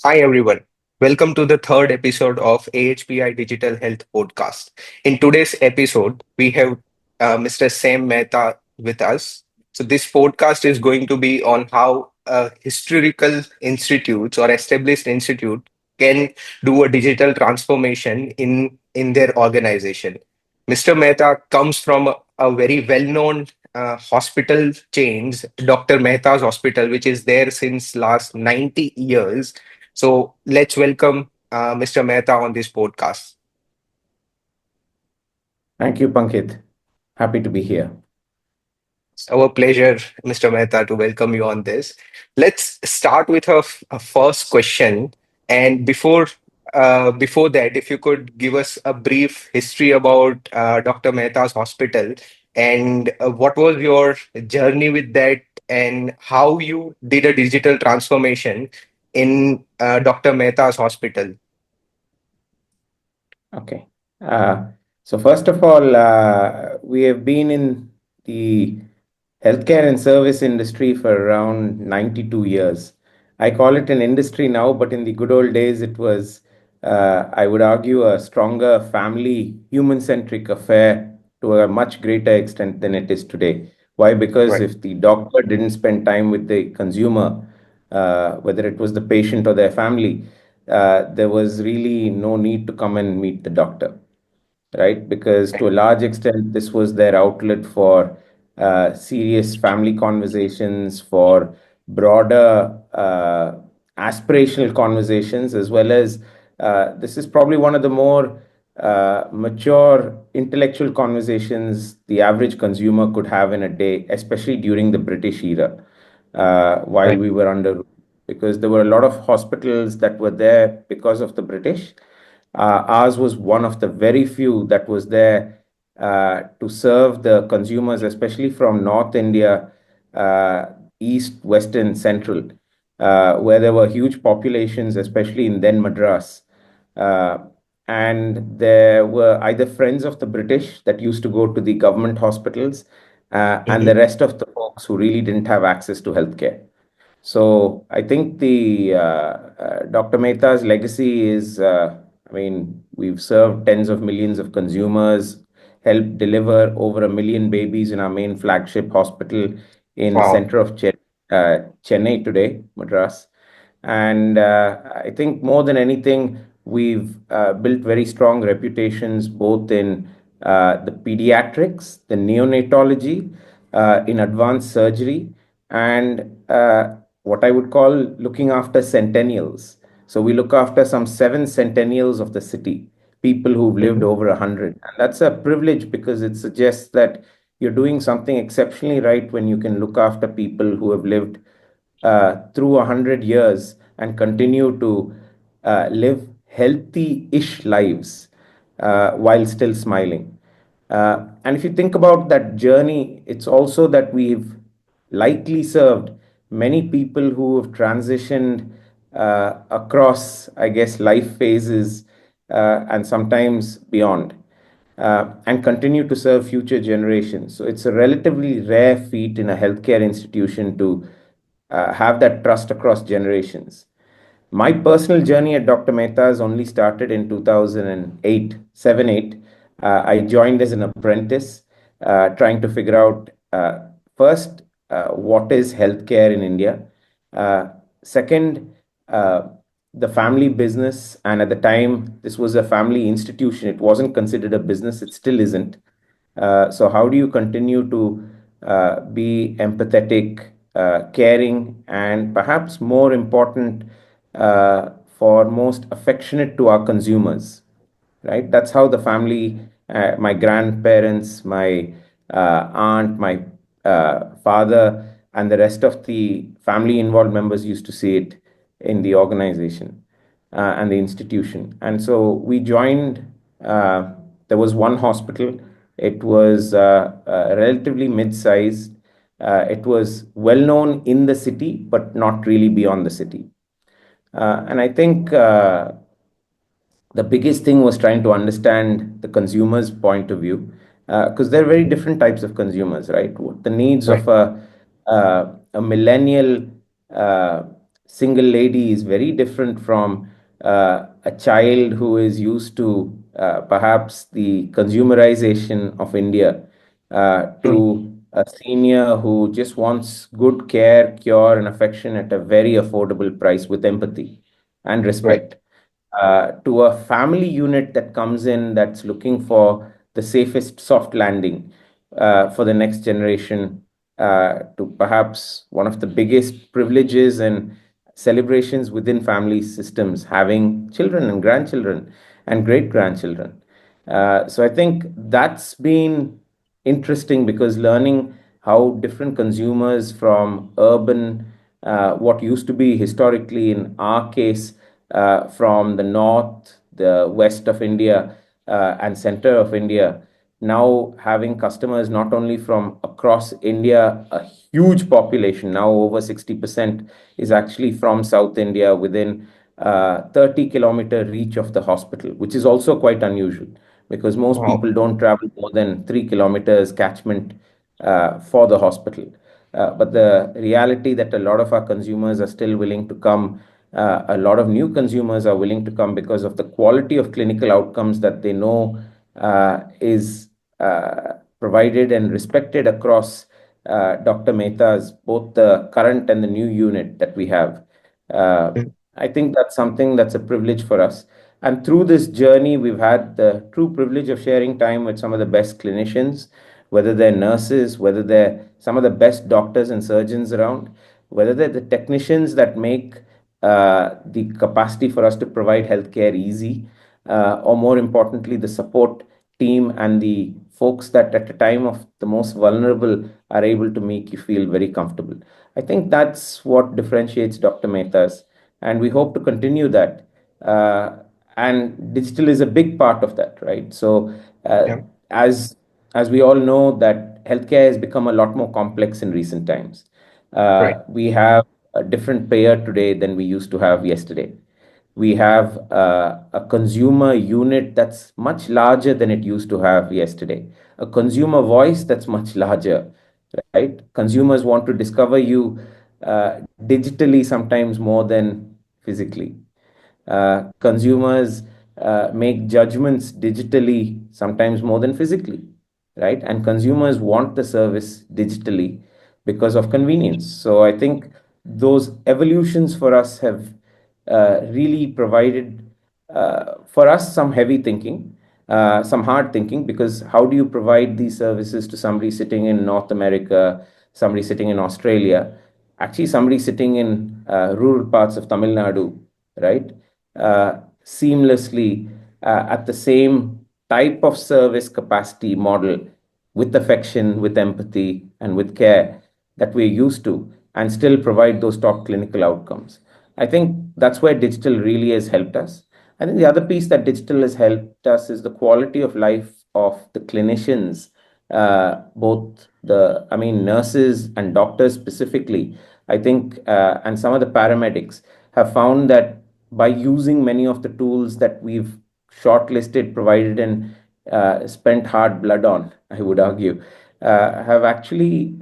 Hi, everyone. Welcome to the third episode of AHPI Digital Health Podcast. In today's episode, we have Mr. Sam Mehta with us. So, this podcast is going to be on how historical institutes or established institute can do a digital transformation in their organization. Mr. Mehta comes from a very well-known hospital chains, Dr. Mehta's Hospital, which is there since last 90 years. So let's welcome Mr. Mehta on this podcast. Thank you, Pankit. Happy to be here. It's our pleasure, Mr. Mehta, to welcome you on this. Let's start with a first question. And before that, if you could give us a brief history about Dr. Mehta's hospital and what was your journey with that and how you did a digital transformation in Dr. Mehta's hospital. Okay. Uh, so first of all, we have been in the healthcare and service industry for around 92 years. I call it an industry now, but in the good old days, it was, I would argue, a stronger family, human-centric affair to a much greater extent than it is today. Why? Because Right. if the doctor didn't spend time with the consumer, whether it was the patient or their family, there was really no need to come and meet the doctor, right? Because to a large extent, this was their outlet for serious family conversations, for broader aspirational conversations, as well as this is probably one of the more mature intellectual conversations the average consumer could have in a day, especially during the British era, while Right. we were under, because there were a lot of hospitals that were there because of the British. Ours was one of the very few that was there to serve the consumers, especially from North India, East, Western, Central, where there were huge populations, especially in then Madras. Uh, and there were either friends of the British that used to go to the government hospitals, and the Mhm. rest of the folks who really didn't have access to healthcare. So I think the Dr. Mehta's legacy is, I mean, we've served tens of millions of consumers, helped deliver over 1 million babies in our main flagship hospital in Wow. center of Chennai today, Madras. And I think more than anything, we've built very strong reputations both in the pediatrics, the neonatology, in advanced surgery, and what I would call looking after centennials. So we look after some seven centennials of the city, people who've lived Mhm. over 100. And that's a privilege because it suggests that you're doing something exceptionally right when you can look after people who have lived through 100 years and continue to live healthy-ish lives while still smiling. And if you think about that journey, it's also that we've likely served many people who have transitioned across, I guess, life phases and sometimes beyond, and continue to serve future generations. So it's a relatively rare feat in a healthcare institution to have that trust across generations. My personal journey at Dr. Mehta's only started in 2008, 7, 8. I joined as an apprentice, trying to figure out first, what is healthcare in India? Uh, Second, the family business. And at the time, this was a family institution. It wasn't considered a business, it still isn't. So, how do you continue to be empathetic, caring, and perhaps more important, for most affectionate to our consumers? Right? That's how the family, my grandparents, my aunt, my father, and the rest of the family involved members used to see it in the organization and the institution. And so we joined. There was one hospital. It was relatively mid-sized. It was well known in the city, but not really beyond the city. And I think the biggest thing was trying to understand the consumer's point of view, because there are very different types of consumers, right? The needs Right. of a millennial uh, single lady is very different from a child who is used to perhaps the consumerization of India Mm. to a senior who just wants good care, cure, and affection at a very affordable price with empathy and Right. respect. To a family unit that comes in that's looking for the safest soft landing for the next generation, to perhaps one of the biggest privileges and celebrations within family systems, having children and grandchildren and great grandchildren. So I think that's been interesting because learning how different consumers from urban, what used to be historically in our case, from the north, the west of India, and center of India, now having customers not only from across India, a huge population, now over 60% is actually from South India within 30-kilometer reach of the hospital, which is also quite unusual because most Wow. people don't travel more than 3 kilometers catchment for the hospital. But the reality that a lot of our consumers are still willing to come, a lot of new consumers are willing to come because of the quality of clinical outcomes that they know is provided and respected across Dr. Mehta's, both the current and the new unit that we have. Uh, Mm. I think that's something that's a privilege for us. And through this journey, we've had the true privilege of sharing time with some of the best clinicians, whether they're nurses, whether they're some of the best doctors and surgeons around, whether they're the technicians that make the capacity for us to provide healthcare easy, or more importantly, the support team and the folks that at a time of the most vulnerable are able to make you feel very comfortable. I think that's what differentiates Dr. Mehta's, and we hope to continue that. And digital is a big part of that, right? So, uh, Yeah. as as we all know, that healthcare has become a lot more complex in recent times. Right. We have a different payer today than we used to have yesterday. We have a consumer unit that's much larger than it used to have yesterday, a consumer voice that's much larger, right? Consumers want to discover you digitally sometimes more than physically. Consumers make judgments digitally sometimes more than physically, right? And consumers want the service digitally because of convenience. So I think those evolutions for us have really provided for us some heavy thinking, some hard thinking, because how do you provide these services to somebody sitting in North America, somebody sitting in Australia, actually somebody sitting in rural parts of Tamil Nadu, right? Seamlessly at the same type of service capacity model with affection, with empathy, and with care that we're used to, and still provide those top clinical outcomes. I think that's where digital really has helped us. I think the other piece that digital has helped us is the quality of life of the clinicians, both I mean, nurses and doctors specifically. I think, and some of the paramedics have found that by using many of the tools that we've shortlisted, provided, and spent hard blood on, I would argue, have actually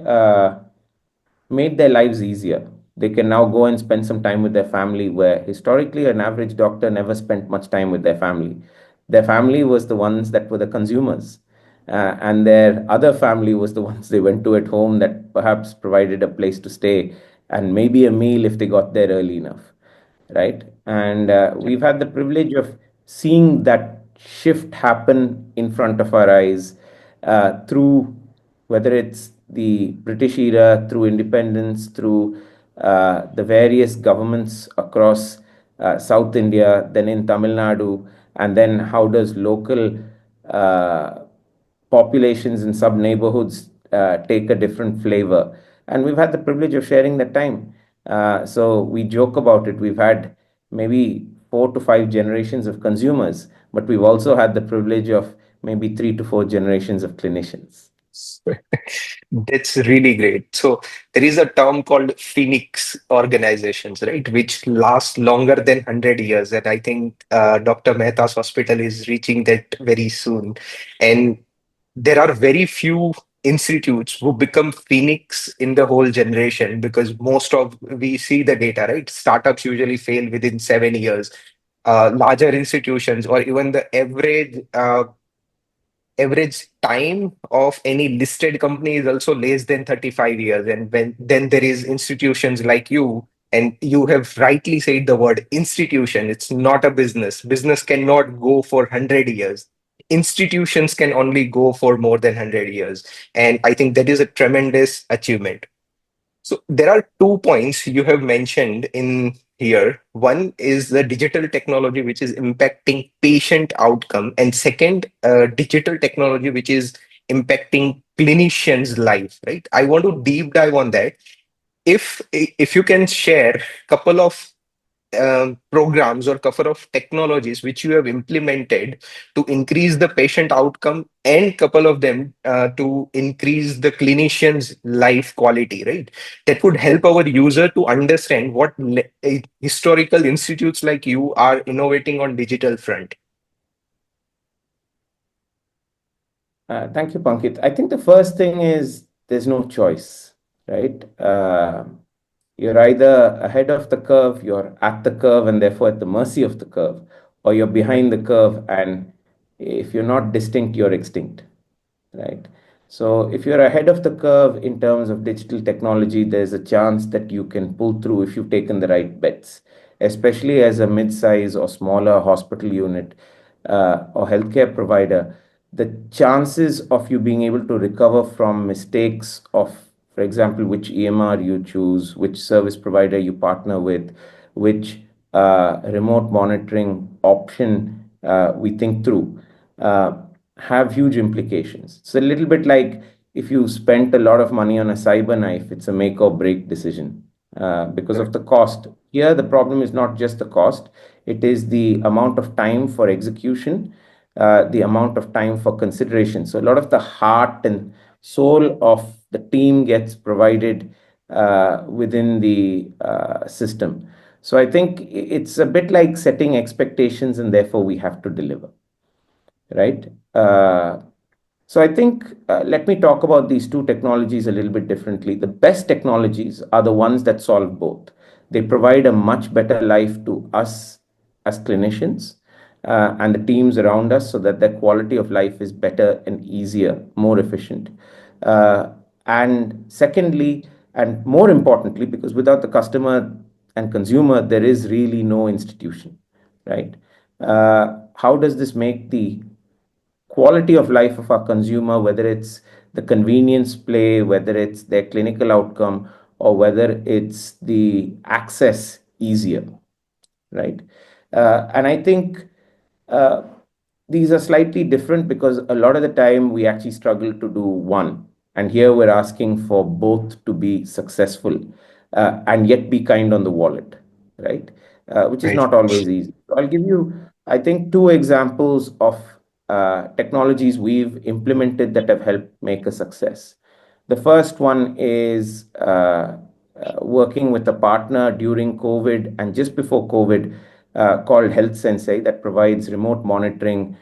made their lives easier. They can now go and spend some time with their family, where historically an average doctor never spent much time with their family. Their family was the ones that were the consumers, and their other family was the ones they went to at home that perhaps provided a place to stay and maybe a meal if they got there early enough, right? And we've had the privilege of seeing that shift happen in front of our eyes through whether it's the British era, through independence, through the various governments across South India, then in Tamil Nadu, and then how does local uh, populations in sub neighborhoods take a different flavor. And we've had the privilege of sharing that time. So we joke about it. We've had maybe 4 to 5 generations of consumers, but we've also had the privilege of maybe 3 to 4 generations of clinicians. That's really great. So there is a term called Phoenix organizations, right, which last longer than 100 years. And I think Dr. Mehta's hospital is reaching that very soon. And there are very few institutes who become phoenix in the whole generation, because most of we see the data, right? Startups usually fail within 7 years. Larger institutions, or even the average time of any listed company is also less than 35 years. And when then there is institutions like you, and you have rightly said the word institution. It's not a business cannot go for 100 years. Institutions can only go for more than 100 years, and I think that is a tremendous achievement. So there are 2 points you have mentioned in here. One is the digital technology, which is impacting patient outcome, and second, digital technology, which is impacting clinicians' life. Right? I want to deep dive on that. If you can share couple of programs or couple of technologies which you have implemented to increase the patient outcome, and couple of them to increase the clinician's life quality, right? That would help our user to understand what historical institutes like you are innovating on digital front. Thank you, Pankit. I think the first thing is there's no choice, right? You're either ahead of the curve, you're at the curve, and therefore at the mercy of the curve, or you're behind the curve, and if you're not distinct, you're extinct, right? So if you're ahead of the curve in terms of digital technology, there's a chance that you can pull through if you've taken the right bets, especially as a mid-size or smaller hospital unit or healthcare provider. The chances of you being able to recover from mistakes of, for example, which EMR you choose, which service provider you partner with, which remote monitoring option we think through, have huge implications. It's a little bit like if you spent a lot of money on a cyber knife, it's a make or break decision because of Correct. the cost. Here, the problem is not just the cost, it is the amount of time for execution, the amount of time for consideration. So, a lot of the heart and soul of the team gets provided within the system. So, I think it's a bit like setting expectations, and therefore we have to deliver, right? So I think let me talk about these two technologies a little bit differently. The best technologies are the ones that solve both. They provide a much better life to us as clinicians and the teams around us so that their quality of life is better and easier, more efficient. Uh, and secondly, and more importantly, because without the customer and consumer, there is really no institution, right? How does this make the quality of life of our consumer, whether it's the convenience play, whether it's their clinical outcome, or whether it's the access easier, right? And I think uh, these are slightly different because a lot of the time we actually struggle to do one. And here we're asking for both to be successful and yet be kind on the wallet, right? Which is Right. not always easy. So I'll give you, I think, two examples of technologies we've implemented that have helped make a success. The first one is working with a partner during COVID and just before COVID called Health Sensei that provides remote monitoring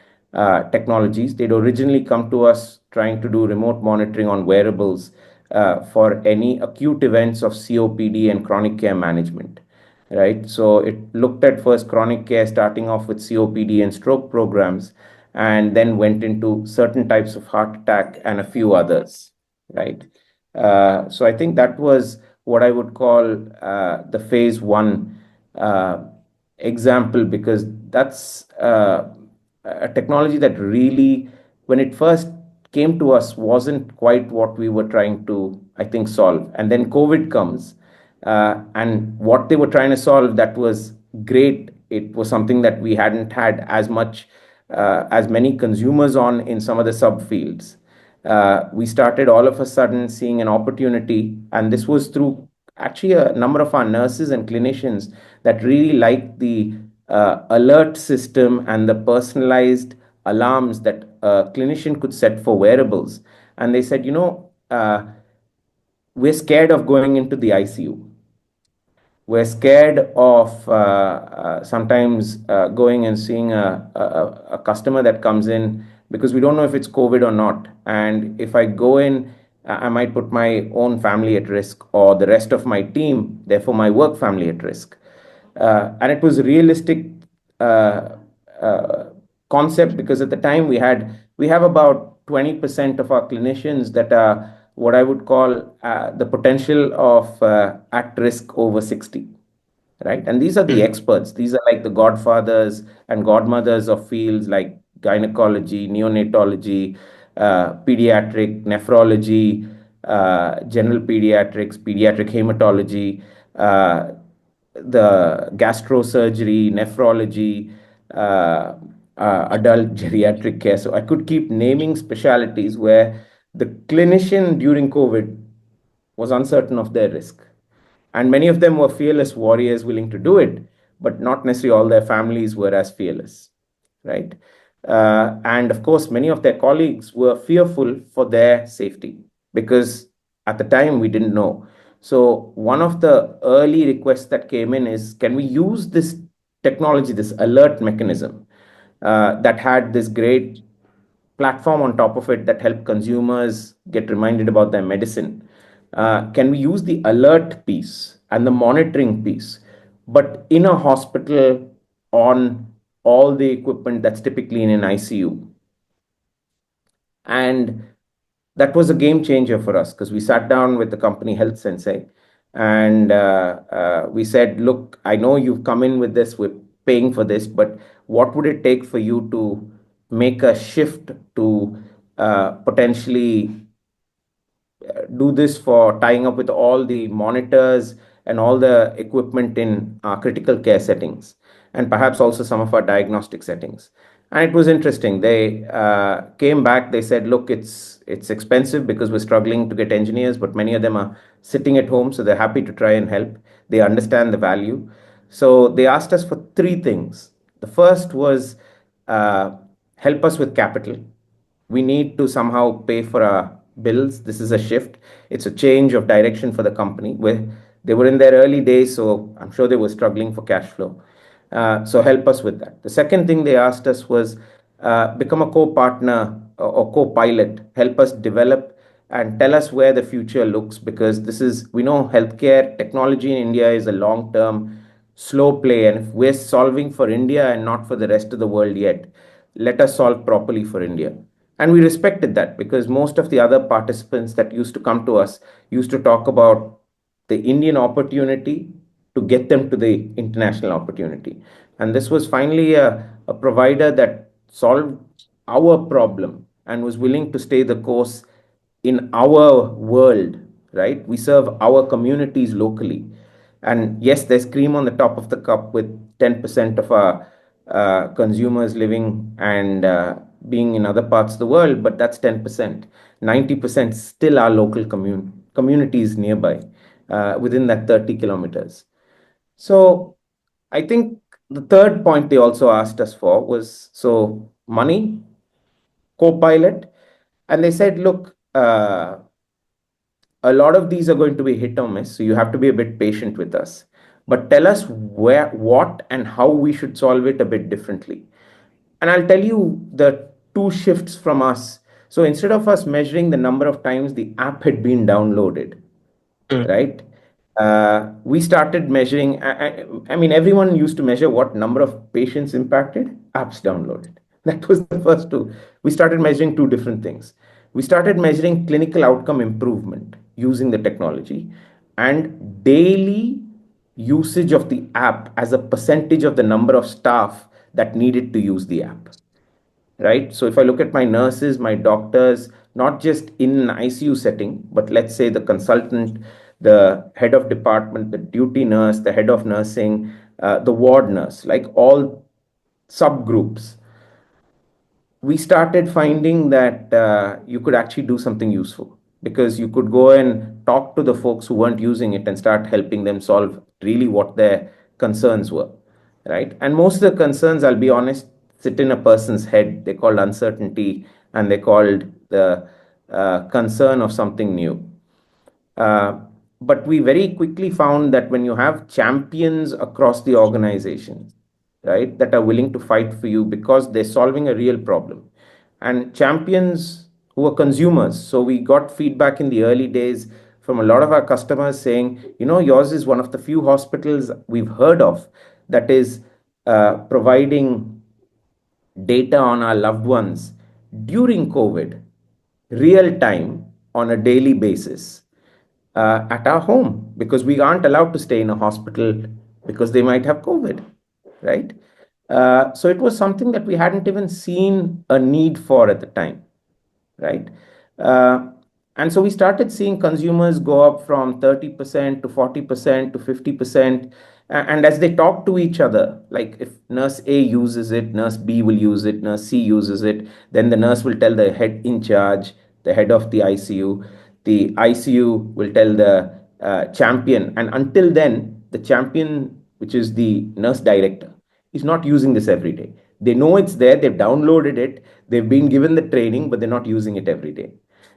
technologies. They'd originally come to us trying to do remote monitoring on wearables for any acute events of COPD and chronic care management, right? So it looked at first chronic care, starting off with COPD and stroke programs, and then went into certain types of heart attack and a few others, right? So I think that was what I would call the phase one uh, example, because that's a technology that really, when it first came to us, wasn't quite what we were trying to, I think, solve. And then COVID comes, and what they were trying to solve, that was great. It was something that we hadn't had as much, as many consumers on in some of the subfields. We started all of a sudden seeing an opportunity, and this was through actually a number of our nurses and clinicians that really liked the alert system and the personalized alarms that a clinician could set for wearables. And they said, we're scared of going into the ICU. We're scared of sometimes going and seeing a customer that comes in because we don't know if it's COVID or not. And if I go in, I might put my own family at risk or the rest of my team, therefore my work family at risk. And it was a realistic uh, uh, concept, because at the time we have about 20% of our clinicians that are what I would call the potential of at risk over 60, right? And these are the Mm, experts. These are like the godfathers and godmothers of fields like gynecology, neonatology, pediatric nephrology, general pediatrics, pediatric hematology, uh, the gastrosurgery, nephrology, adult geriatric care. So I could keep naming specialities where the clinician during COVID was uncertain of their risk. And many of them were fearless warriors willing to do it, but not necessarily all their families were as fearless, right? And of course, many of their colleagues were fearful for their safety, because at the time we didn't know. So, one of the early requests that came in is, can we use this technology, this alert mechanism that had this great platform on top of it that help consumers get reminded about their medicine? Can we use the alert piece and the monitoring piece, but in a hospital on all the equipment that's typically in an ICU? And that was a game changer for us, because we sat down with the company Health Sensei, and we said, look, I know you've come in with this, we're paying for this, but what would it take for you to make a shift to potentially do this for tying up with all the monitors and all the equipment in critical care settings, and perhaps also some of our diagnostic settings? And it was interesting. They came back. They said, "Look, it's expensive because we're struggling to get engineers, but many of them are sitting at home, so they're happy to try and help. They understand the value." So they asked us for three things. The first was uh, help us with capital. We need to somehow pay for our bills. This is a shift. It's a change of direction for the company, where they were in their early days, so I'm sure they were struggling for cash flow. So help us with that. The second thing they asked us was become a co-partner or co-pilot. Help us develop and tell us where the future looks, because this is, we know healthcare technology in India is a long-term slow play, and if we're solving for India and not for the rest of the world yet, let us solve properly for India. And we respected that, because most of the other participants that used to come to us used to talk about the Indian opportunity to get them to the international opportunity. And this was finally a provider that solved our problem and was willing to stay the course in our world, right? We serve our communities locally. And yes, there's cream on the top of the cup with 10% of our consumers living and being in other parts of the world, but that's 10%. 90% still are local communities nearby within that 30 kilometers. So I think the third point they also asked us for was, so money, co-pilot, and they said, look, a lot of these are going to be hit or miss, so you have to be a bit patient with us. But tell us where, what, and how we should solve it a bit differently. And I'll tell you the two shifts from us. So instead of us measuring the number of times the app had been downloaded, mm, right? We started measuring. I mean, everyone used to measure what number of patients impacted, apps downloaded. That was the first two. We started measuring two different things. We started measuring clinical outcome improvement using the technology, and daily usage of the app as a percentage of the number of staff that needed to use the app, right? So if I look at my nurses, my doctors, not just in an ICU setting, but let's say the consultant, the head of department, the duty nurse, the head of nursing, the ward nurse, like all subgroups, we started finding that you could actually do something useful, because you could go and talk to the folks who weren't using it and start helping them solve really what their concerns were, right? And most of the concerns, I'll be honest, sit in a person's head. They're called uncertainty, and they're called the concern of something new. Uh, but we very quickly found that when you have champions across the organization, right, that are willing to fight for you because they're solving a real problem. and champions who were consumers. So we got feedback in the early days from a lot of our customers saying, yours is one of the few hospitals we've heard of that is providing data on our loved ones during COVID, real time on a daily basis at our home, because we aren't allowed to stay in a hospital because they might have COVID, right? So it was something that we hadn't even seen a need for at the time, right? Uh, and so we started seeing consumers go up from 30% to 40% to 50%. And as they talk to each other, like if nurse A uses it, nurse B will use it, nurse C uses it, then the nurse will tell the head in charge, the head of the ICU, the ICU will tell the champion. And until then, the champion, which is the nurse director, is not using this every day. They know it's there, they've downloaded it, they've been given the training, but they're not using it every day,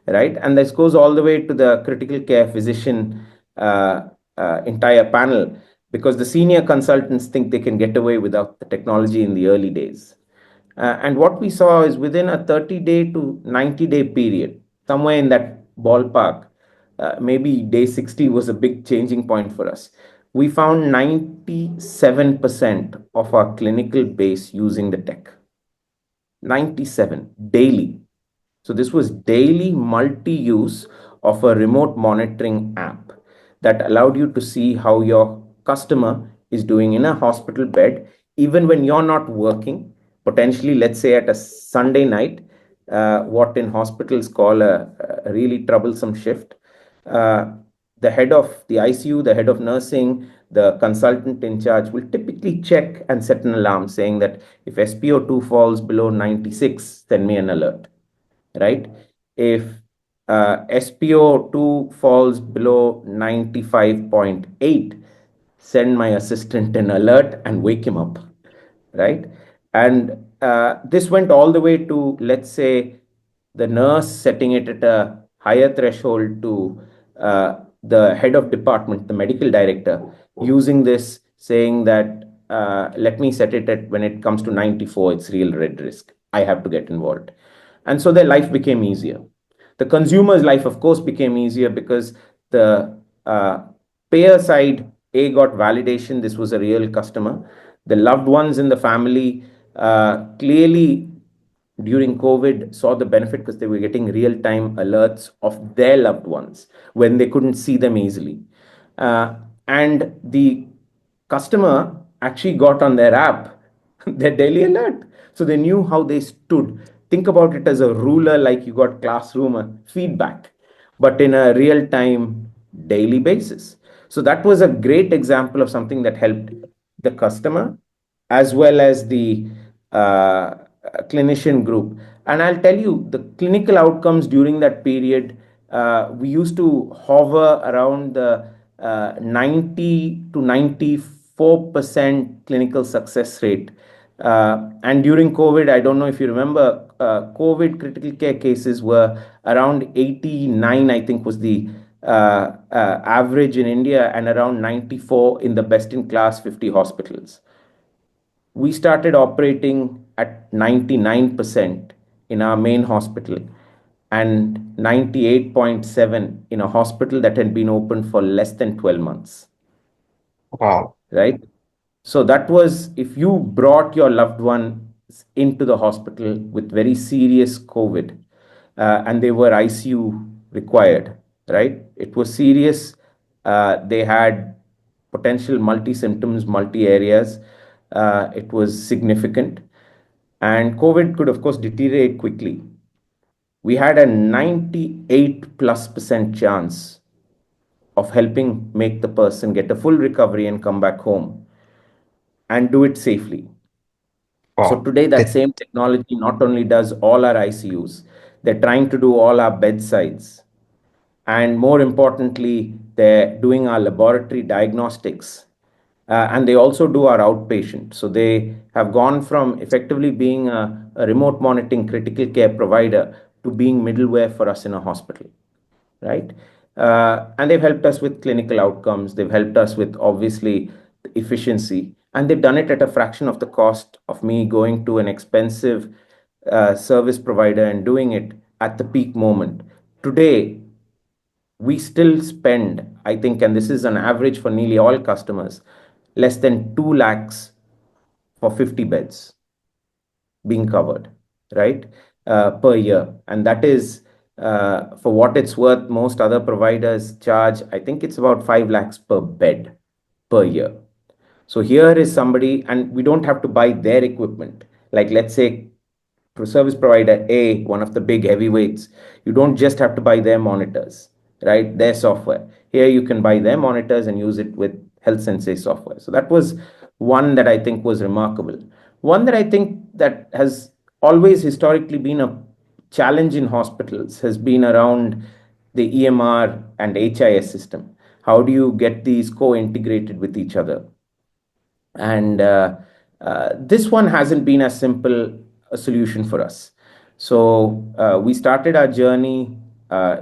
right? And this goes all the way to the critical care physician entire panel, because the senior consultants think they can get away without the technology in the early days. And what we saw is within a 30-day to 90-day period, somewhere in that ballpark, maybe day 60 was a big changing point for us. We found 97% of our clinical base using the tech. 97 daily. So this was daily multi-use of a remote monitoring app that allowed you to see how your customer is doing in a hospital bed, even when you're not working. Potentially, let's say at a Sunday night, what in hospitals call a really troublesome shift. The head of the ICU, the head of nursing, the consultant in charge will typically check and set an alarm saying that if SpO2 falls below 96, send me an alert, right? If SpO2 falls below 95.8, send my assistant an alert and wake him up, right? And this went all the way to, let's say, the nurse setting it at a higher threshold to the head of department, the medical director, using this, saying that, let me set it at when it comes to 94, it's real red risk. I have to get involved. And so their life became easier. The consumer's life, of course, became easier because the payer side, A, got validation. This was a real customer. The loved ones in the family clearly during COVID saw the benefit because they were getting real-time alerts of their loved ones when they couldn't see them easily. And the customer actually got on their app their daily alert. So they knew how they stood. Think about it as a ruler, like you got classroom feedback, but in a real-time daily basis. So that was a great example of something that helped the customer as well as the clinician group. And I'll tell you, the clinical outcomes during that period, we used to hover around the 90 to 94% clinical success rate. And during COVID, I don't know if you remember, COVID critical care cases were around 89, I think was the average in India, and around 94 in the best in class 50 hospitals. We started operating at 99% in our main hospital and 98.7 in a hospital that had been open for less than 12 months. Wow. Right? So that was if you brought your loved one into the hospital with very serious COVID and they were ICU required, right? It was serious. They had potential multi symptoms, multi areas. It was significant. And COVID could, of course, deteriorate quickly. We had a 98+% chance of helping make the person get a full recovery and come back home and do it safely. So Wow. today, that That same technology not only does all our ICUs, they're trying to do all our bedsides. And more importantly, they're doing our laboratory diagnostics. And they also do our outpatient. So they have gone from effectively being a remote monitoring critical care provider to being middleware for us in a hospital, right? And they've helped us with clinical outcomes. They've helped us with obviously efficiency, and they've done it at a fraction of the cost of me going to an expensive service provider and doing it at the peak moment. Today, we still spend, I think, and this is an average for nearly all customers, less than 2 lakhs for 50 beds being covered, right, per year. And that is, for what it's worth, most other providers charge, I think it's about 5 lakhs per bed per year. So here is somebody, and we don't have to buy their equipment. Like, let's say, service provider A, one of the big heavyweights, you don't just have to buy their monitors, right? Their software. Here you can buy their monitors and use it with Health Sensei software. So that was one that I think was remarkable. One that I think that has always historically been a challenge in hospitals has been around the EMR and HIS system. How do you get these co-integrated with each other? And this one hasn't been as simple a solution for us. So we started our journey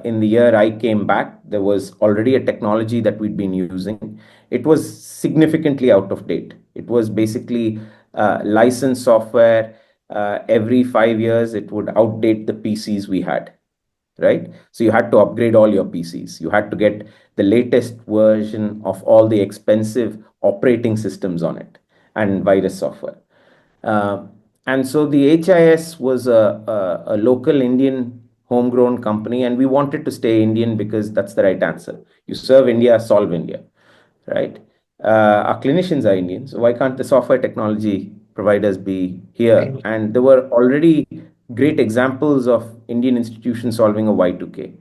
in the year I came back. There was already a technology that we'd been using. It was significantly out of date. It was basically licensed software. Every 5 years, it would outdate the PCs we had, right? So you had to upgrade all your PCs. You had to get the latest version of all the expensive operating systems on it and virus software. Uh, and so the HIS was a local Indian homegrown company, and we wanted to stay Indian because that's the right answer. You serve India, solve India, right? Our clinicians are Indian, so why can't the software technology providers be here? And there were already great examples of Indian institutions solving a Y2K.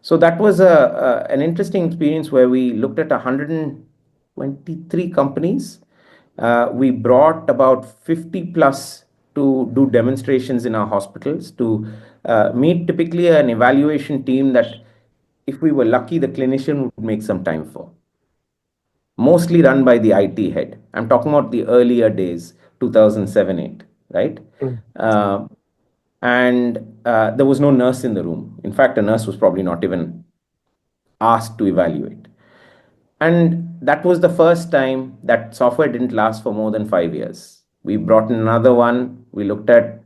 So that was an interesting experience where we looked at 123 companies. We brought about 50 plus to do demonstrations in our hospitals to meet typically an evaluation team that, if we were lucky, the clinician would make some time for, mostly run by the IT head. I'm talking about the earlier days, 2007, 8, right? Mm. Uh, and there was no nurse in the room. In fact, a nurse was probably not even asked to evaluate. And that was the first time that software didn't last for more than 5 years. We brought in another one. We looked at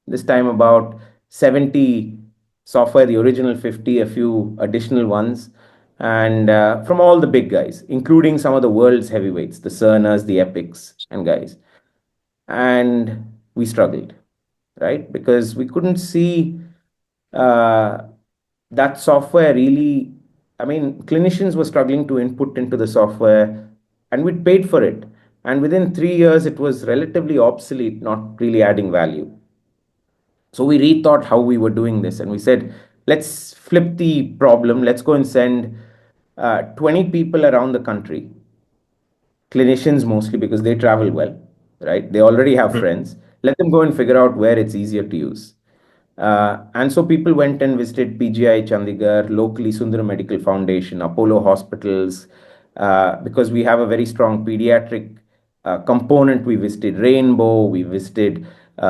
this time about 70 software, the original 50, a few additional ones, and from all the big guys, including some of the world's heavyweights, the Cernas, the Epics, and guys. And we struggled, right? Because we couldn't see uh, that software really. I mean, clinicians were struggling to input into the software, and we'd paid for it. And within 3 years, it was relatively obsolete, not really adding value. So we rethought how we were doing this, and we said, let's flip the problem. Let's go and send 20 people around the country, clinicians mostly because they travel well, right? They already have Mm. friends. Let them go and figure out where it's easier to use. And so people went and visited PGI Chandigarh, locally Sundara Medical Foundation, Apollo hospitals, because we have a very strong pediatric component. We visited Rainbow, we visited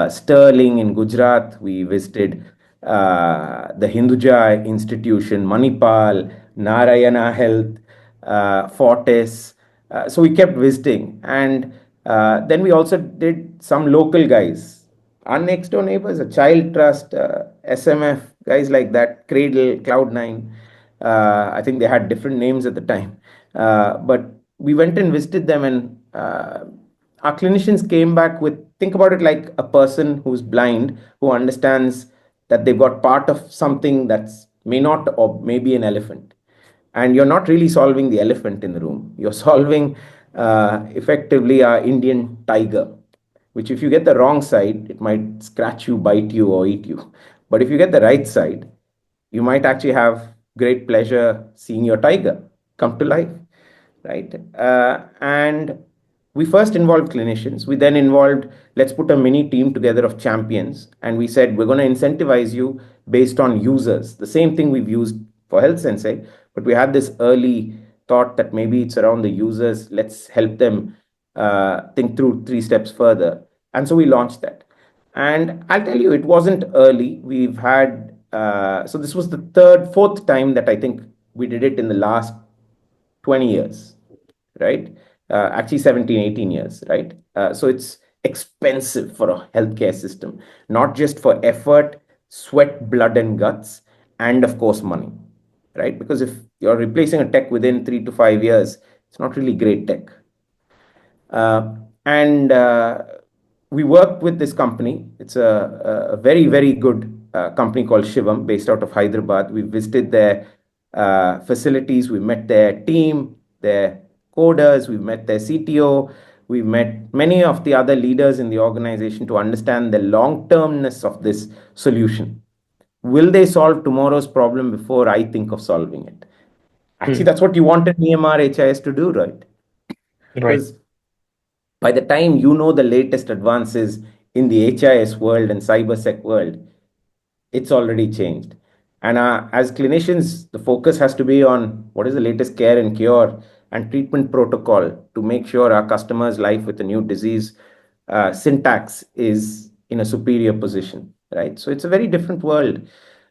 Sterling in Gujarat, we visited the Hinduja Institution, Manipal, Narayana Health, Fortis. So we kept visiting. And then we also did some local guys. Our next door neighbors, a Child Trust, SMF, guys like that, Cradle, Cloud9. I think they had different names at the time. But we went and visited them, and our clinicians came back with, think about it like a person who's blind, who understands that they've got part of something that's may not, or maybe an elephant. And you're not really solving the elephant in the room. You're solving effectively our Indian tiger, which, if you get the wrong side, it might scratch you, bite you, or eat you. But if you get the right side, you might actually have great pleasure seeing your tiger come to life, right? And we first involved clinicians. We then involved, let's put a mini team together of champions. And we said, we're going to incentivize you based on users. The same thing we've used for Health Sensei, but we had this early thought that maybe it's around the users. Let's help them think through 3 steps further. And so we launched that. And I'll tell you, it wasn't early. We've had, so this was the fourth time that I think we did it in the last 20 years, right? Actually 17, 18 years, right? So it's expensive for a healthcare system, not just for effort, sweat, blood, and guts, and of course, money, right? Because if you're replacing a tech within 3 to 5 years, it's not really great tech. And we worked with this company. It's a very, very good company called 𝗁𝗵𝗶𝗿𝗀, based out of Hyderabad. We visited their facilities. We met their team, their coders. We met their CTO. We met many of the other leaders in the organization to understand the long-termness of this solution. Will they solve tomorrow's problem before I think of solving it? Actually, Mm. that's what you wanted EMR HIS to do, right? Right. Because by the time you know the latest advances in the HIS world and cybersec world, it's already changed. And as clinicians, the focus has to be on what is the latest care and cure and treatment protocol to make sure our customer's life with a new disease syntax is in a superior position, right? So it's a very different world.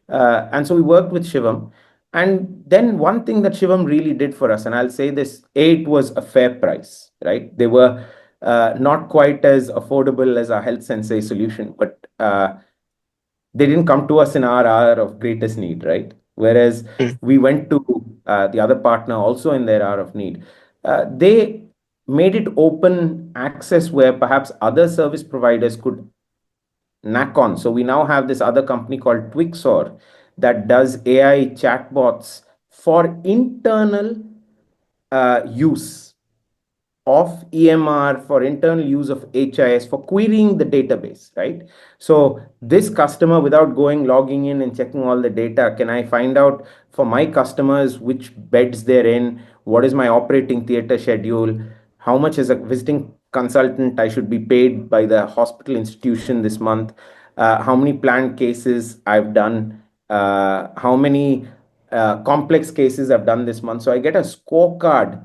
And so we worked with 𝗁𝗵𝗶𝗿𝗀. And then one thing that 𝗁𝗵𝗶𝗿𝗀 really did for us, and I'll say this, it was a fair price, right? They were not quite as affordable as our Health Sensei solution, but they didn't come to us in our hour of greatest need, right? Whereas Mm. we went to the other partner also in their hour of need. They made it open access where perhaps other service providers could knack on. So we now have this other company called 𝗪𝗪𝗀 that does AI chatbots for internal use of EMR, for internal use of HIS, for querying the database, right? So this customer, without logging in and checking all the data, can I find out for my customers which beds they're in, what is my operating theater schedule, how much as a visiting consultant I should be paid by the hospital institution this month, how many planned cases I've done, how many complex cases I've done this month. So I get a scorecard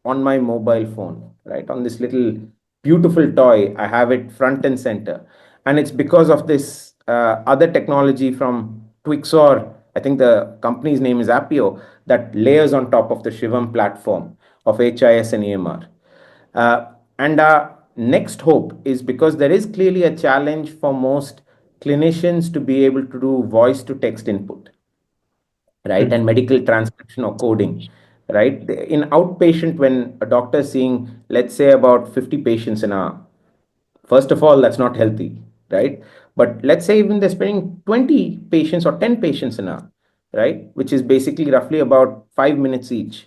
on my mobile phone, right? On this little beautiful toy, I have it front and center. And it's because of this other technology from 𝗪𝗪𝗀, I think the company's name is Appio, that layers on top of the 𝗁𝗵𝗶𝗿𝗀 platform of HIS and EMR. And our next hope is, because there is clearly a challenge for most clinicians to be able to do voice to text input, right? Mm. And medical transcription or coding, right? In outpatient, when a doctor is seeing, let's say, about 50 patients an hour, first of all, that's not healthy, right? But let's say even they're spending 20 patients or 10 patients an hour, right? Which is basically roughly about 5 minutes each.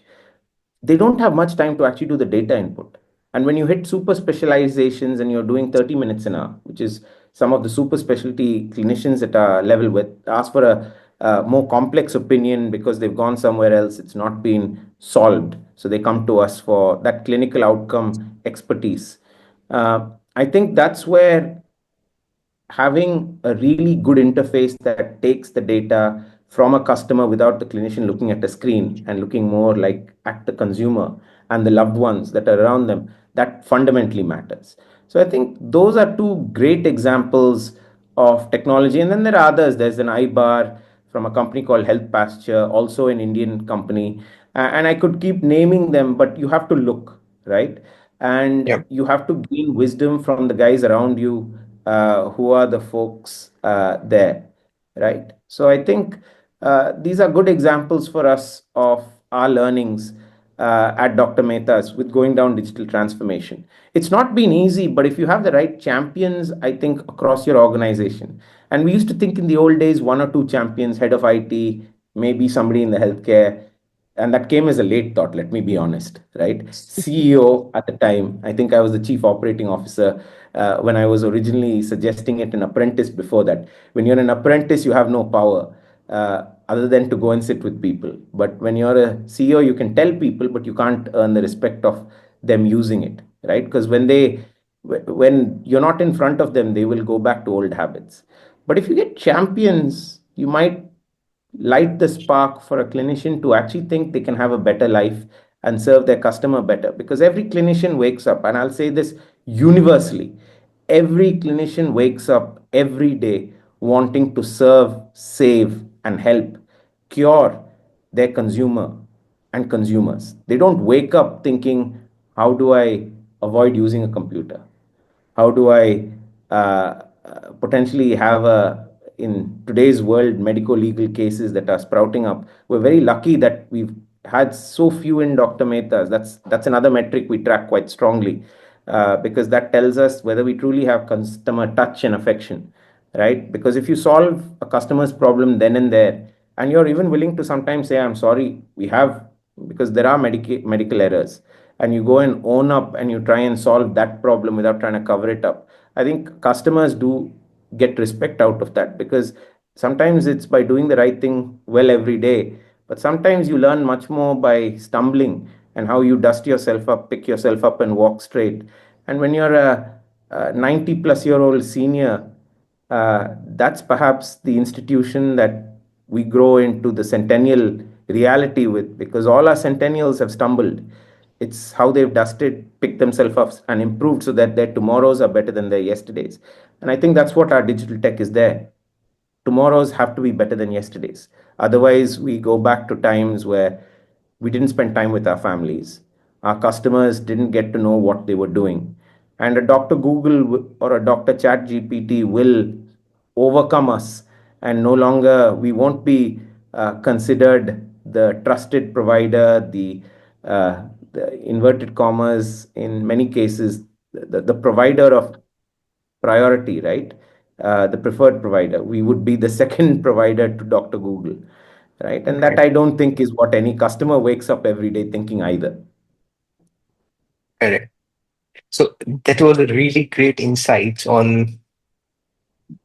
They don't have much time to actually do the data input. And when you hit super specializations and you're doing 30 minutes an hour, which is some of the super specialty clinicians at our level with ask for a more complex opinion because they've gone somewhere else, it's not been solved. So they come to us for that clinical outcome expertise. I think that's where having a really good interface that takes the data from a customer without the clinician looking at a screen and looking more like at the consumer and the loved ones that are around them, that fundamentally matters. So I think those are two great examples of technology. And then there are others. There's an iBar from a company called 𝗓𝗏𝗪𝗔, also an Indian company. And I could keep naming them, but you have to look, right? And Yeah. you have to gain wisdom from the guys around you, who are the folks there, right? So I think these are good examples for us of our learnings at Dr. Mehta's with going down digital transformation. It's not been easy, but if you have the right champions, I think, across your organization. And we used to think in the old days, one or two champions, head of IT, maybe somebody in the healthcare, and that came as a late thought, let me be honest, right? CEO at the time, I think I was the chief operating officer when I was originally suggesting it, an apprentice before that. When you're an apprentice, you have no power other than to go and sit with people. But when you're a CEO, you can tell people, but you can't earn the respect of them using it, right? Because when you're not in front of them, they will go back to old habits. But if you get champions, you might light the spark for a clinician to actually think they can have a better life and serve their customer better. Because every clinician wakes up, and I'll say this universally, every clinician wakes up every day wanting to serve, save, and help cure their consumer and consumers. They don't wake up thinking, how do I avoid using a computer? How do I potentially have in today's world, medical legal cases that are sprouting up? We're very lucky that we've had so few in Dr. Mehta's. That's another metric we track quite strongly, because that tells us whether we truly have customer touch and affection, right? Because if you solve a customer's problem then and there, and you're even willing to sometimes say, I'm sorry, we have, because there are medical errors, and you go and own up and you try and solve that problem without trying to cover it up, I think customers do get respect out of that, because sometimes it's by doing the right thing well every day, but sometimes you learn much more by stumbling, and how you dust yourself up, pick yourself up, and walk straight. And when you're a 90 plus year old senior, that's perhaps the institution that we grow into the centennial reality with, because all our centennials have stumbled. It's how they've dusted, picked themselves up, and improved so that their tomorrows are better than their yesterdays. And I think that's what our digital tech is there. Tomorrows have to be better than yesterday's. Otherwise, we go back to times where we didn't spend time with our families. Our customers didn't get to know what they were doing. And a Dr. Google or a Dr. Chat GPT will overcome us, and no longer we won't be considered the trusted provider, the inverted commas, in many cases, the provider of priority, right? The preferred provider. We would be the second provider to Dr. Google, right? And that Right. I don't think is what any customer wakes up every day thinking either. Correct. So that was a really great insights on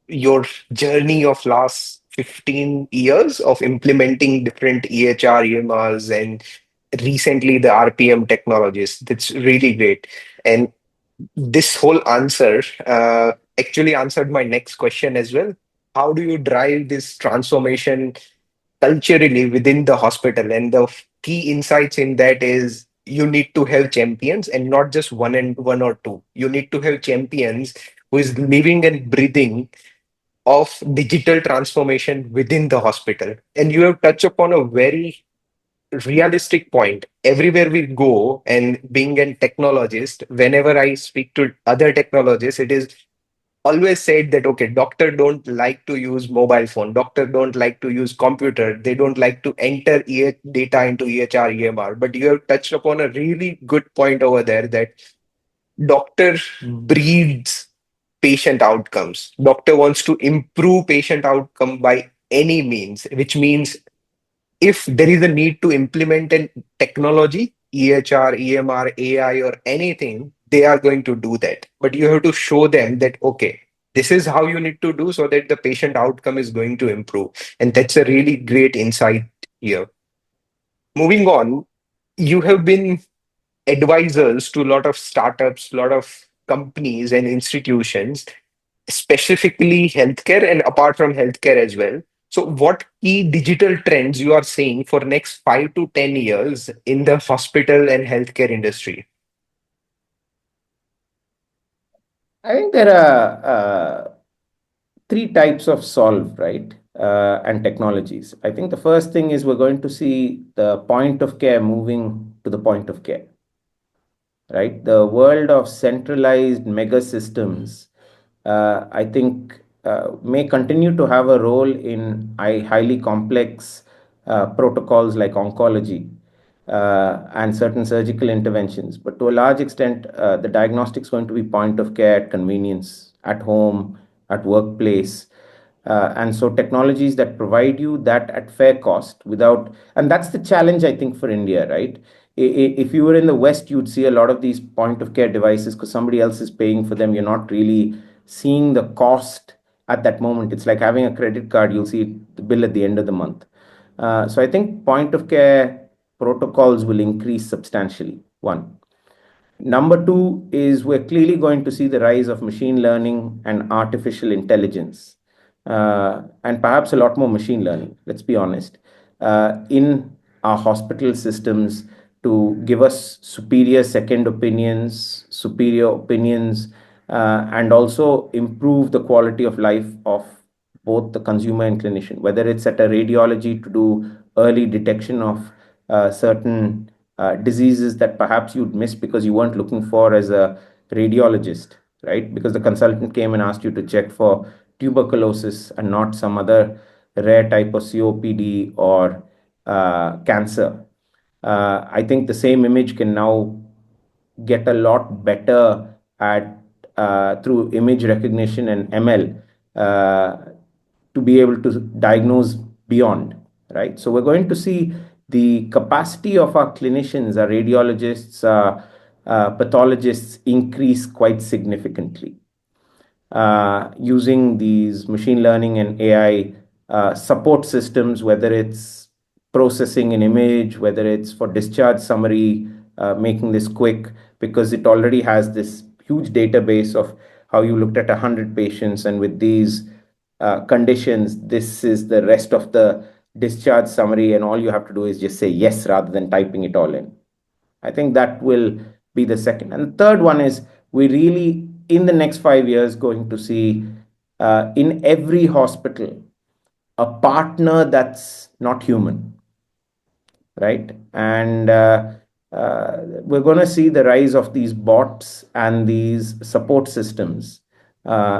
your journey of last 15 years of implementing different EHR, EMRs, and recently the RPM technologies. That's really great. And this whole answer actually answered my next question as well. How do you drive this transformation culturally within the hospital? And the key insights in that is you need to have champions, and not just one or two. You need to have champions who is living and breathing of digital transformation within the hospital. And you have touched upon a very realistic point. Everywhere we go, and being a technologist, whenever I speak to other technologists, it is always said that okay, doctor don't like to use mobile phone, doctor don't like to use computer, they don't like to enter data into EHR, EMR. But you have touched upon a really good point over there, that doctor breeds patient outcomes. Doctor wants to improve patient outcome by any means, which means if there is a need to implement an technology, EHR, EMR, AI, or anything, they are going to do that. But you have to show them that, okay, this is how you need to do so that the patient outcome is going to improve. And that's a really great insight here. Moving on, you have been advisors to a lot of startups, a lot of companies and institutions, specifically healthcare and apart from healthcare as well. So, what key digital trends you are seeing for next 5 to 10 years in the hospital and healthcare industry? I think there are three types of solve, right? And technologies. I think the first thing is we're going to see the point of care moving to the point of care, right? The world of centralized mega systems, I think, may continue to have a role in highly complex protocols like oncology and certain surgical interventions. But to a large extent, the diagnostics going to be point of care at convenience, at home, at workplace. And so technologies that provide you that at fair cost without, and that's the challenge, I think, for India, right? If you were in the West, you'd see a lot of these point of care devices because somebody else is paying for them. You're not really seeing the cost at that moment. It's like having a credit card, you'll see the bill at the end of the month. So I think point of care protocols will increase substantially. One. Number two is we're clearly going to see the rise of machine learning and artificial intelligence, and perhaps a lot more machine learning, let's be honest, in our hospital systems to give us superior second opinions, superior opinions, and also improve the quality of life of both the consumer and clinician, whether it's at a radiology to do early detection of certain diseases that perhaps you'd miss because you weren't looking for as a radiologist, right? Because the consultant came and asked you to check for tuberculosis and not some other rare type of COPD or cancer. I think the same image can now get a lot better at through image recognition and ML to be able to diagnose beyond, right? So we're going to see the capacity of our clinicians, our radiologists, pathologists increase quite significantly using these machine learning and AI support systems, whether it's processing an image, whether it's for discharge summary, making this quick, because it already has this huge database of how you looked at 100 patients, and with these conditions, this is the rest of the discharge summary, and all you have to do is just say yes rather than typing it all in. I think that will be the second. And the third one is we really, in the next 5 years, going to see in every hospital a partner that's not human, right? And we're going to see the rise of these bots and these support systems,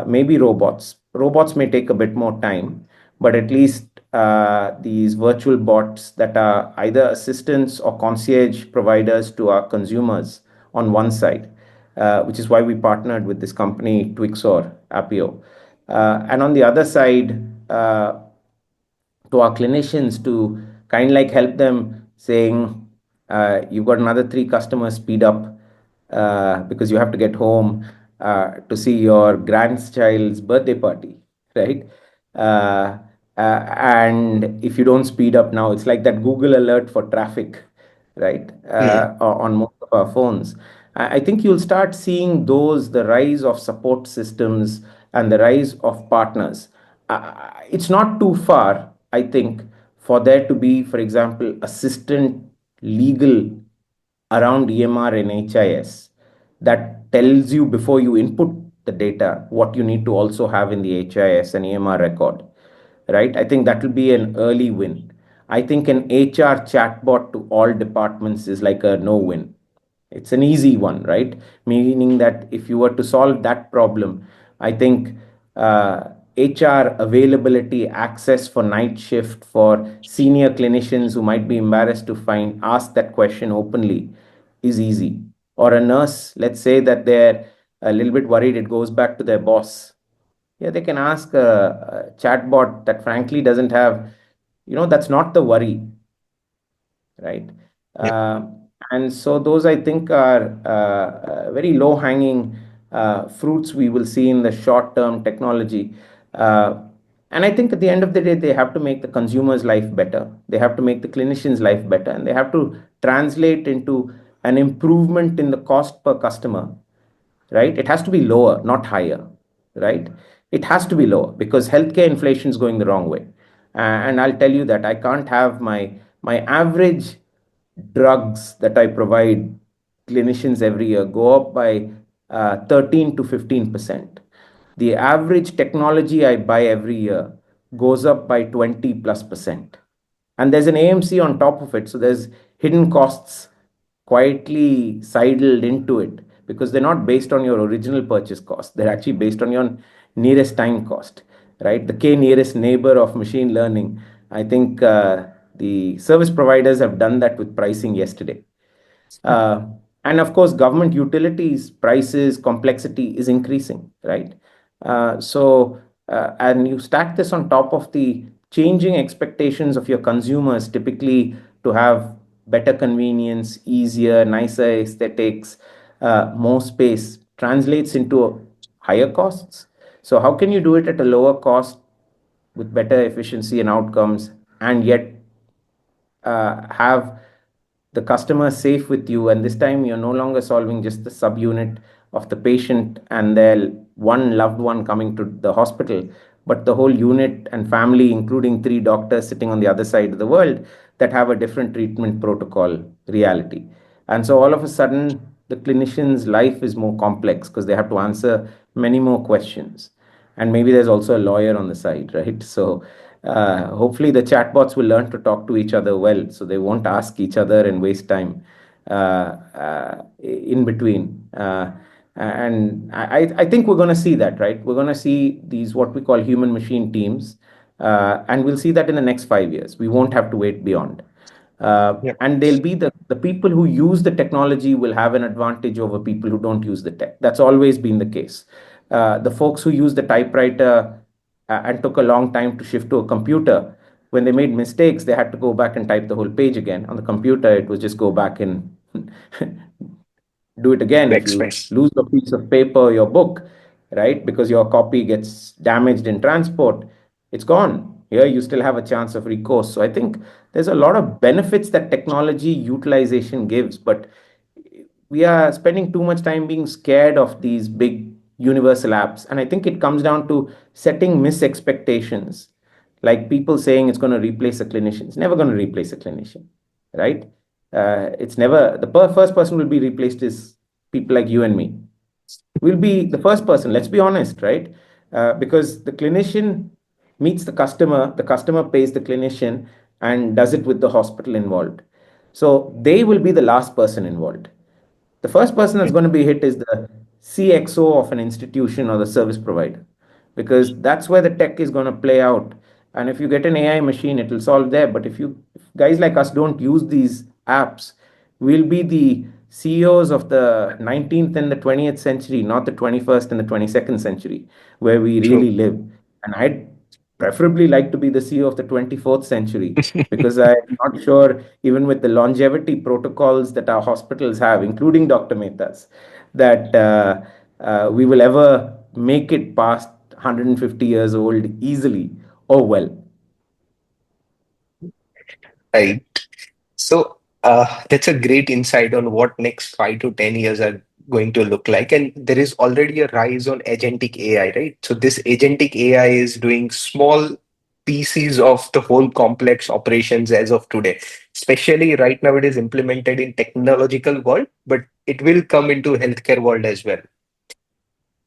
maybe robots. Robots may take a bit more time, but at least these virtual bots that are either assistants or concierge providers to our consumers on one side, which is why we partnered with this company, 𝗪𝗏𝗃𝗃. And on the other side, to our clinicians to kind of like help them saying, you've got another three customers, speed up because you have to get home to see your grandchild's birthday party, right? And if you don't speed up now, it's like that Google alert for traffic, right? Mm. On most of our phones. I think you'll start seeing those, the rise of support systems and the rise of partners. It's not too far, I think, for there to be, for example, assistant legal around EMR and HIS that tells you before you input the data what you need to also have in the HIS and EMR record, right? I think that will be an early win. I think an HR chatbot to all departments is like a no win. It's an easy one, right? Meaning that if you were to solve that problem, I think HR availability, access for night shift for senior clinicians who might be embarrassed to find, ask that question openly is easy. Or a nurse, let's say that they're a little bit worried, it goes back to their boss. Yeah, they can ask a chatbot that frankly doesn't have, that's not the worry, right? Yeah. Uh, and so those I think are very low hanging fruits we will see in the short term technology. Uh, and I think at the end of the day, they have to make the consumer's life better. They have to make the clinician's life better, and they have to translate into an improvement in the cost per customer, right? It has to be lower, not higher, right? It has to be lower because healthcare inflation is going the wrong way. And I'll tell you that I can't have my average drugs that I provide clinicians every year go up by 13 to 15%. The average technology I buy every year goes up by 20 plus percent. And there's an AMC on top of it. So there's hidden costs quietly sidled into it because they're not based on your original purchase cost. They're actually based on your nearest time cost, right? The K nearest neighbor of machine learning. I think the service providers have done that with pricing yesterday. Uh, and of course, government utilities, prices, complexity is increasing, right? And you stack this on top of the changing expectations of your consumers, typically to have better convenience, easier, nicer aesthetics, more space, translates into higher costs. So, how can you do it at a lower cost with better efficiency and outcomes and yet have the customer safe with you? And this time you're no longer solving just the subunit of the patient and their one loved one coming to the hospital, but the whole unit and family, including three doctors sitting on the other side of the world that have a different treatment protocol reality. And so all of a sudden the clinician's life is more complex because they have to answer many more questions, and maybe there's also a lawyer on the side, right? So hopefully the chatbots will learn to talk to each other well, so they won't ask each other and waste time in between. And I think we're going to see that, right? We're going to see these what we call human machine teams, and we'll see that in the next 5 years. We won't have to wait beyond. Yeah. And they'll be the people who use the technology will have an advantage over people who don't use the tech. That's always been the case. The folks who use the typewriter and took a long time to shift to a computer, when they made mistakes, they had to go back and type the whole page again. On the computer, it was just go back and do it again. If you Backspace. lose a piece of paper, your book, right, because your copy gets damaged in transport, it's gone. Here, you still have a chance of recourse. So I think there's a lot of benefits that technology utilization gives, but we are spending too much time being scared of these big universal apps. And I think it comes down to setting misexpectations, like people saying it's going to replace a clinician. It's never going to replace a clinician, right? It's never first person will be replaced is people like you and me. Will be the first person. Let's be honest, right? Because the clinician meets the customer pays the clinician and does it with the hospital involved. So they will be the last person involved. The first person that's going to be hit is the CXO of an institution or the service provider, because that's where the tech is going to play out. And if you get an AI machine, it will solve there. But if guys like us don't use these apps, we'll be the CEOs of the 19th and the 20th century, not the 21st and the 22nd century, where we True. really live. And I'd preferably like to be the CEO of the 24th century, because I'm not sure, even with the longevity protocols that our hospitals have, including Dr. Mehta's, that we will ever make it past 150 years old easily or well. Right. So that's a great insight on what next 5 to 10 years are going to look like. And there is already a rise on agentic AI, right? So this agentic AI is doing small pieces of the whole complex operations as of today. Especially right now, it is implemented in technological world, but it will come into healthcare world as well.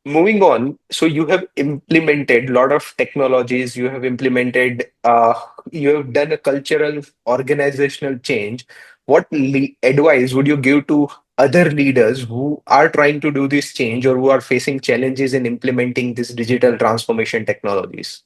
Moving on, so you have implemented a lot of technologies, you have done a cultural organizational change. What advice would you give to other leaders who are trying to do this change or who are facing challenges in implementing this digital transformation technologies?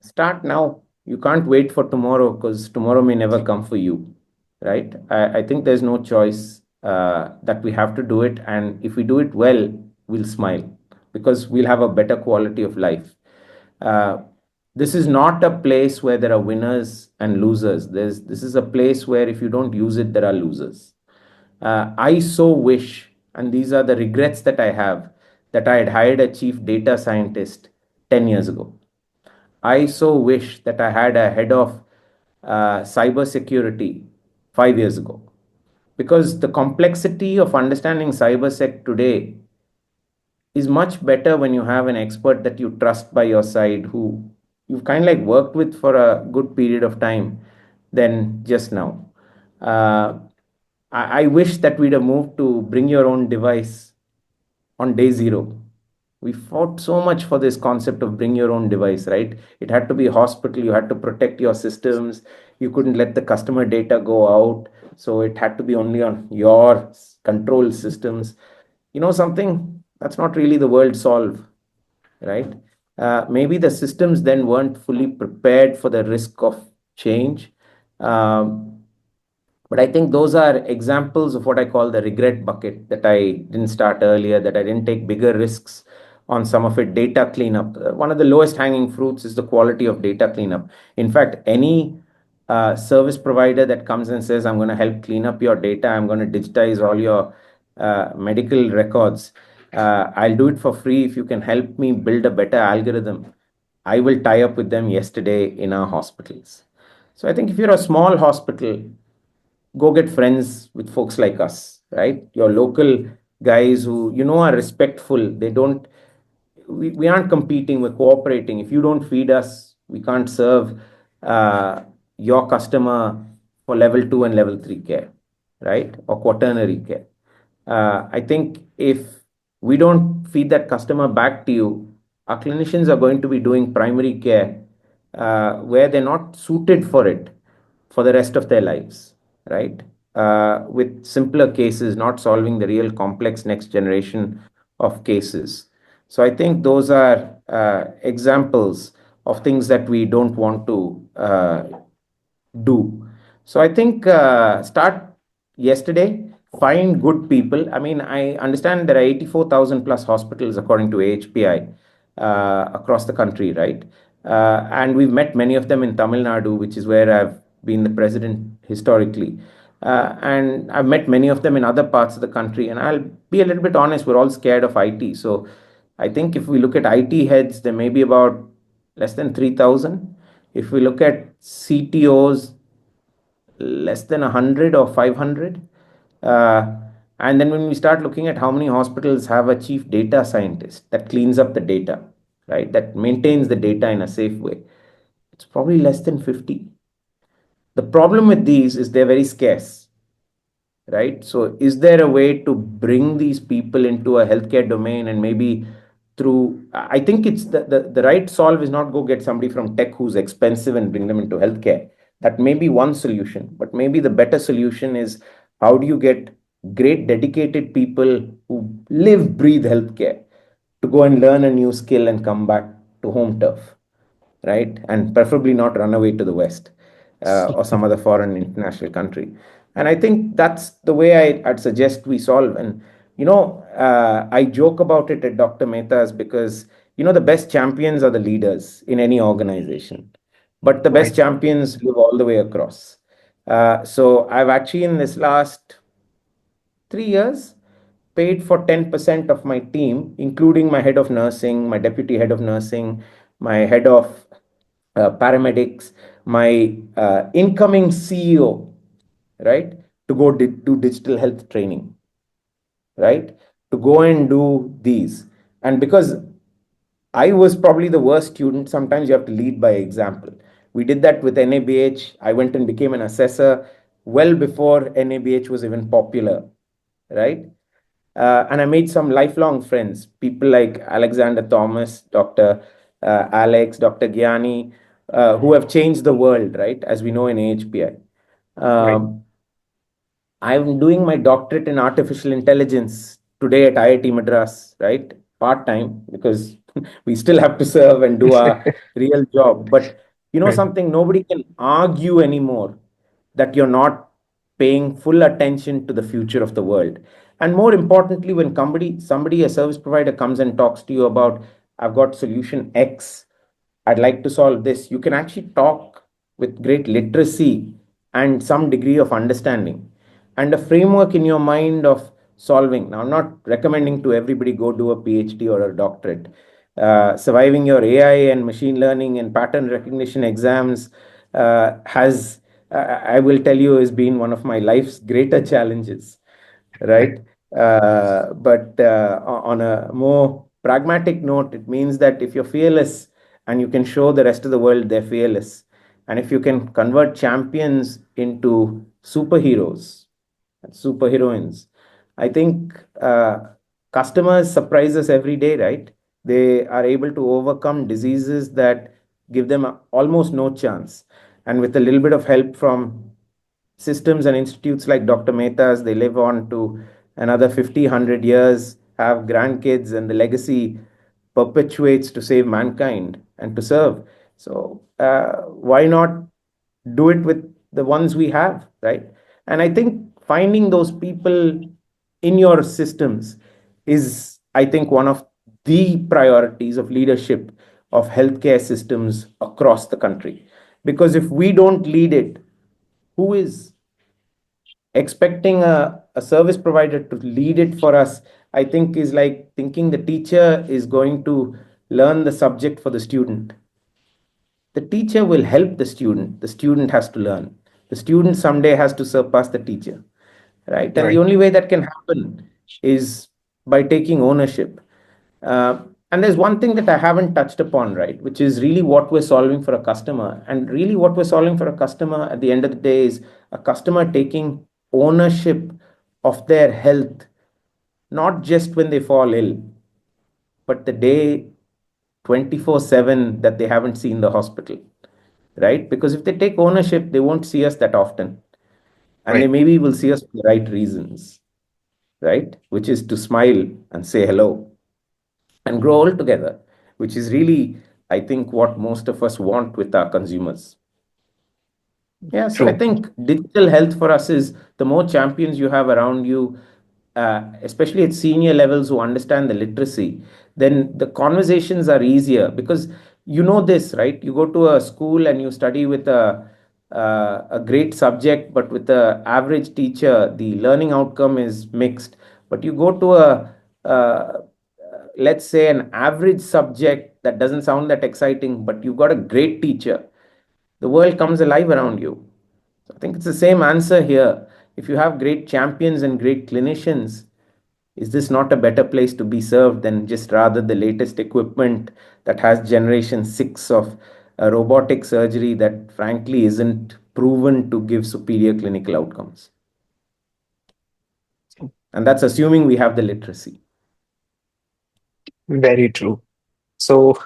Start now. You can't wait for tomorrow, because tomorrow may never come for you, right? I think there's no choice, that we have to do it. And if we do it well, we'll smile, because we'll have a better quality of life. Uh, this is not a place where there are winners and losers. This is a place where if you don't use it, there are losers. I so wish, and these are the regrets that I have, that I had hired a chief data scientist 10 years ago. I so wish that I had a head of cybersecurity 5 years ago, because the complexity of understanding cybersec today is much better when you have an expert that you trust by your side, who you've kind of like worked with for a good period of time, than just now. Uh, I wish that we'd have moved to bring your own device on day zero. We fought so much for this concept of bring your own device, right? It had to be hospital. You had to protect your systems. You couldn't let the customer data go out. So it had to be only on your control systems. You know something? That's not really the world solve, right? Maybe the systems then weren't fully prepared for the risk of change. Um, but I think those are examples of what I call the regret bucket, that I didn't start earlier, that I didn't take bigger risks on some of it. Data cleanup. One of the lowest hanging fruits is the quality of data cleanup. In fact, any service provider that comes and says, I'm going to help clean up your data, I'm going to digitize all your medical records, I'll do it for free if you can help me build a better algorithm. I will tie up with them yesterday in our hospitals. So I think if you're a small hospital, go get friends with folks like us, right? Your local guys who are respectful. They don't, we aren't competing, we're cooperating. If you don't feed us, we can't serve your customer for level 2 and level 3 care, right? Or quaternary care. I think if we don't feed that customer back to you, our clinicians are going to be doing primary care where they're not suited for it for the rest of their lives, right? with simpler cases, not solving the real complex next generation of cases. So I think those are examples of things that we don't want to do. So I think start yesterday, find good people. I mean, I understand there are 84,000 plus hospitals according to AHPI across the country, right? And we've met many of them in Tamil Nadu, which is where I've been the president historically. And I've met many of them in other parts of the country. And I'll be a little bit honest, we're all scared of IT. So I think if we look at IT heads, there may be about less than 3,000. If we look at CTOs, less than 100 or 500. Uh, and then when we start looking at how many hospitals have a chief data scientist that cleans up the data, right, that maintains the data in a safe way, it's probably less than 50. The problem with these is they're very scarce, right? So is there a way to bring these people into a healthcare domain and maybe through, I think it's the right solve is not go get somebody from tech who's expensive and bring them into healthcare. That may be one solution, but maybe the better solution is how do you get great dedicated people who live, breathe healthcare to go and learn a new skill and come back to home turf, right? And preferably not run away to the West or some other foreign international country. And I think that's the way I'd suggest we solve. And, I joke about it at Dr. Mehta's because, the best champions are the leaders in any organization, but the best Right. champions live all the way across. So I've actually, in this last 3 years, paid for 10% of my team, including my head of nursing, my deputy head of nursing, my head of paramedics, my incoming CEO, right, to go do digital health training, right, to go and do these. And because I was probably the worst student, sometimes you have to lead by example. We did that with NABH. I went and became an assessor well before NABH was even popular, right? And I made some lifelong friends, people like Alexander Thomas, Dr. Alex, Dr. Gyani, who have changed the world, right, as we know in AHPI. Right. Um, I'm doing my doctorate in artificial intelligence today at IIT Madras, right? Part time because we still have to serve and do our real job. But Right. something, nobody can argue anymore that you're not paying full attention to the future of the world. And more importantly, when a service provider comes and talks to you about, I've got solution X, I'd like to solve this, you can actually talk with great literacy and some degree of understanding and a framework in your mind of solving. Now, I'm not recommending to everybody go do a PhD or a doctorate. Surviving your AI and machine learning and pattern recognition exams I will tell you, has been one of my life's greater challenges, Right. right? But on a more pragmatic note, it means that if you're fearless and you can show the rest of the world they're fearless, and if you can convert champions into superheroes, superheroines, I think customers surprise us every day, right? They are able to overcome diseases that give them almost no chance. And with a little bit of help from systems and institutes like Dr. Mehta's, they live on to another 50, 100 years, have grandkids, and the legacy perpetuates to save mankind and to serve. So, why not do it with the ones we have, right? And I think finding those people in your systems is, I think, one of the priorities of leadership of healthcare systems across the country. Because if we don't lead it, who is? Expecting a service provider to lead it for us, I think, is like thinking the teacher is going to learn the subject for the student. The teacher will help the student has to learn. The student someday has to surpass the teacher, right? And the Right. only way that can happen is by taking ownership. And there's one thing that I haven't touched upon, right, which is really what we're solving for a customer. And really, what we're solving for a customer at the end of the day is a customer taking ownership of their health, not just when they fall ill, but the day 24/7 that they haven't seen the hospital, right? Because if they take ownership, they won't see us that often. and they Right. maybe will see us for the right reasons, right? Which is to smile and say hello and grow all together, which is really, I think, what most of us want with our consumers. Yeah, so I True. think digital health for us is the more champions you have around you, especially at senior levels who understand the literacy, then the conversations are easier because you know this, right? You go to a school and you study with a great subject, but with the average teacher, the learning outcome is mixed. But you go to uh, let's say, an average subject that doesn't sound that exciting, but you've got a great teacher, the world comes alive around you. So I think it's the same answer here. If you have great champions and great clinicians, is this not a better place to be served than just rather the latest equipment that has generation 6 of robotic surgery that frankly isn't proven to give superior clinical outcomes? And that's assuming we have the literacy. Very true. So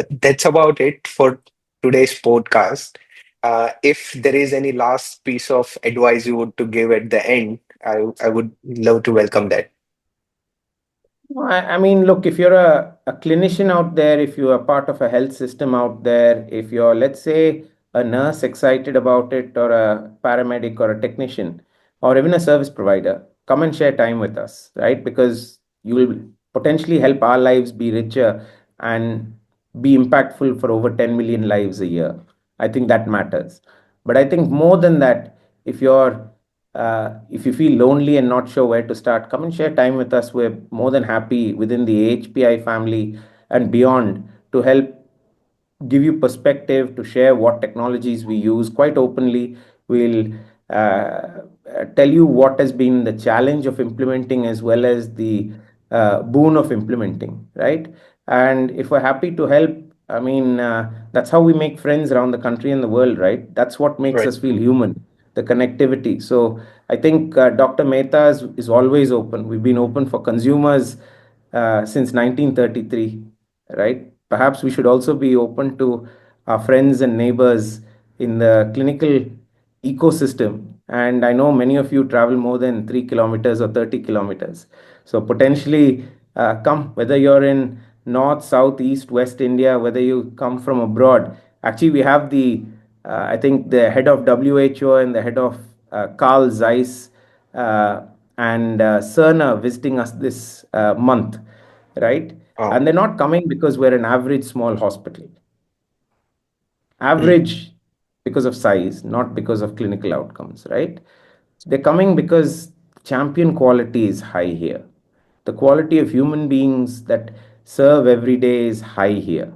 that's about it for today's podcast. If there is any last piece of advice you would to give at the end, I would love to welcome that. No, I mean, look, if you're a clinician out there, if you are part of a health system out there, if you're, let's say, a nurse excited about it, or a paramedic, or a technician, or even a service provider, come and share time with us, right? Because you will potentially help our lives be richer and be impactful for over 10 million lives a year. I think that matters. But I think more than that, if you're if you feel lonely and not sure where to start, come and share time with us. We're more than happy within the AHPI family and beyond to help give you perspective, to share what technologies we use quite openly. We'll tell you what has been the challenge of implementing as well as the boon of implementing, right? And if we're happy to help, I mean, that's how we make friends around the country and the world, right? That's what makes Right. us feel human, the connectivity. So I think Dr. Mehta is always open. We've been open for consumers since 1933, right? Perhaps we should also be open to our friends and neighbors in the clinical ecosystem. And I know many of you travel more than 3 kilometers or 30 kilometers. So potentially come, whether you're in north, south, east, west India, whether you come from abroad. Actually, we have I think, the head of WHO and the head of Carl Zeiss and Cerner visiting us this month, right? Oh. And they're not coming because we're an average small hospital. Mm. Average because of size, not because of clinical outcomes, right? They're coming because champion quality is high here. The quality of human beings that serve every day is high here.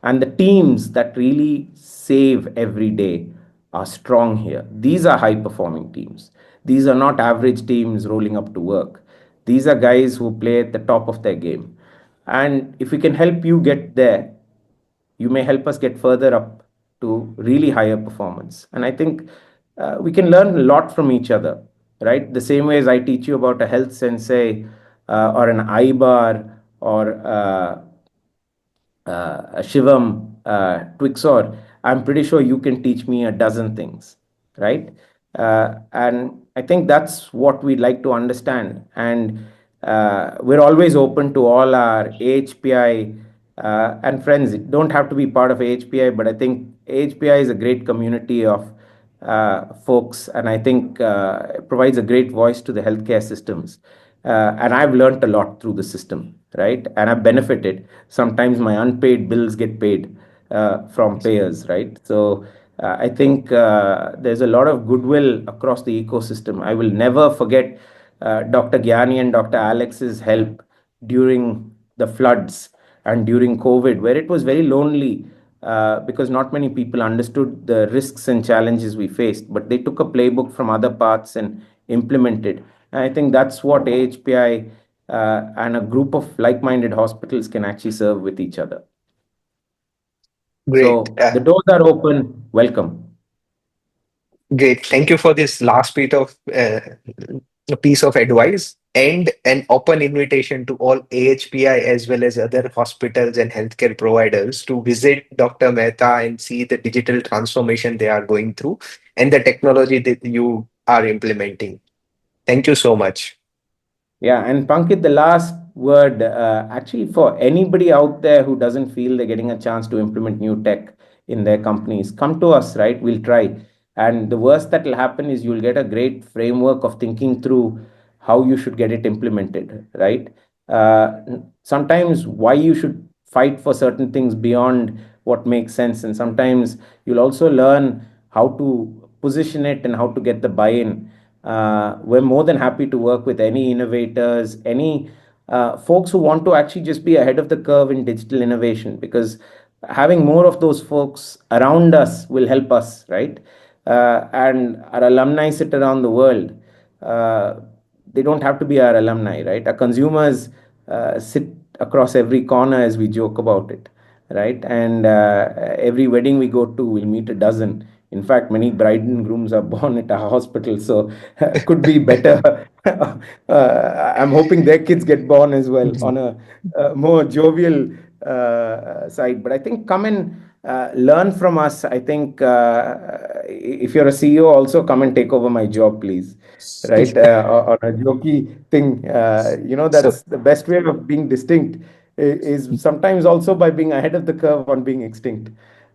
And the teams that really save every day are strong here. These are high performing teams. These are not average teams rolling up to work. These are guys who play at the top of their game. And if we can help you get there, you may help us get further up to really higher performance. And I think we can learn a lot from each other, right? The same way as I teach you about a health sensei or an IBAR or 𝗵𝗵𝗂𝗪, I'm pretty sure you can teach me a dozen things, right? And I think that's what we'd like to understand. And we're always open to all our AHPI and friends. It don't have to be part of AHPI, but I think AHPI is a great community of folks, and I think it provides a great voice to the healthcare systems. And I've learned a lot through the system, right? And I've benefited. Sometimes my unpaid bills get paid from payers, right? So I think there's a lot of goodwill across the ecosystem. I will never forget Dr. Gyani and Dr. Alex's help during the floods and during COVID, where it was very lonely because not many people understood the risks and challenges we faced. But they took a playbook from other parts and implemented. And I think that's what AHPI and a group of like minded hospitals can actually serve with each other. Great. So the doors are open. Welcome. Great. Thank you for this last bit of a piece of advice and an open invitation to all AHPI as well as other hospitals and healthcare providers to visit Dr. Mehta and see the digital transformation they are going through and the technology that you are implementing. Thank you so much. Yeah, and Pankit, the last word, actually, for anybody out there who doesn't feel they're getting a chance to implement new tech in their companies, come to us, right? We'll try. And the worst that will happen is you'll get a great framework of thinking through how you should get it implemented, right? Sometimes why you should fight for certain things beyond what makes sense. And sometimes you'll also learn how to position it and how to get the buy-in. We're more than happy to work with any innovators, any folks who want to actually just be ahead of the curve in digital innovation, because having more of those folks around us will help us, right? And our alumni sit around the world. Uh, they don't have to be our alumni, right? Our consumers sit across every corner, as we joke about it, right? And every wedding we go to, we'll meet a dozen. In fact, many bride and grooms are born at a hospital, so could be better. I'm hoping their kids get born as well on a more jovial side. But I think come and learn from us. I think if you're a CEO, also come and take over my job, please. Right? On a jokey thing, So that's the best way of being distinct is sometimes also by being ahead of the curve on being extinct.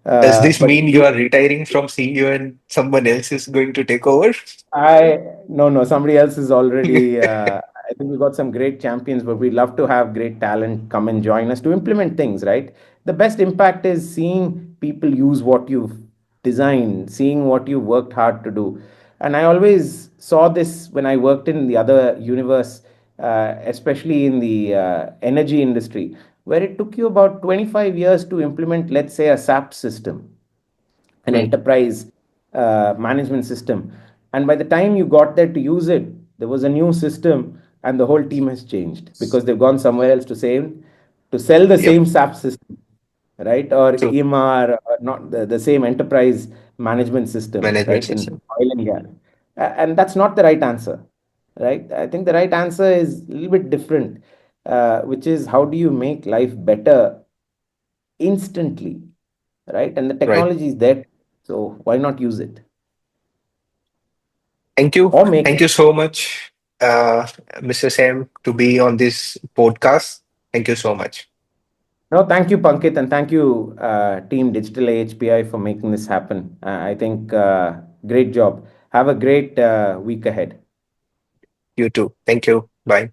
does this But mean you are retiring from CEO and someone else is going to take over? I no, somebody else is already. I think we've got some great champions, but we'd love to have great talent come and join us to implement things, right? The best impact is seeing people use what you've designed, seeing what you worked hard to do. And I always saw this when I worked in the other universe, especially in the energy industry, where it took you about 25 years to implement, let's say, a SAP system, an Mm, enterprise management system. And by the time you got there to use it, there was a new system, and the whole team has changed because they've gone somewhere else to sell the yep, same SAP system, right? Or true. EMR, or not the same enterprise management system, Management right? In system. oil and gas. And that's not the right answer, right? I think the right answer is a little bit different, which is how do you make life better instantly, right? And the Right. technology is there, so why not use it Thank you. or make Thank it? you so much, Mr. Sam, to be on this podcast. Thank you so much. No, thank you, Pankit, and thank you, Team Digital AHPI, for making this happen. I think great job. Have a great week ahead. You too. Thank you. Bye.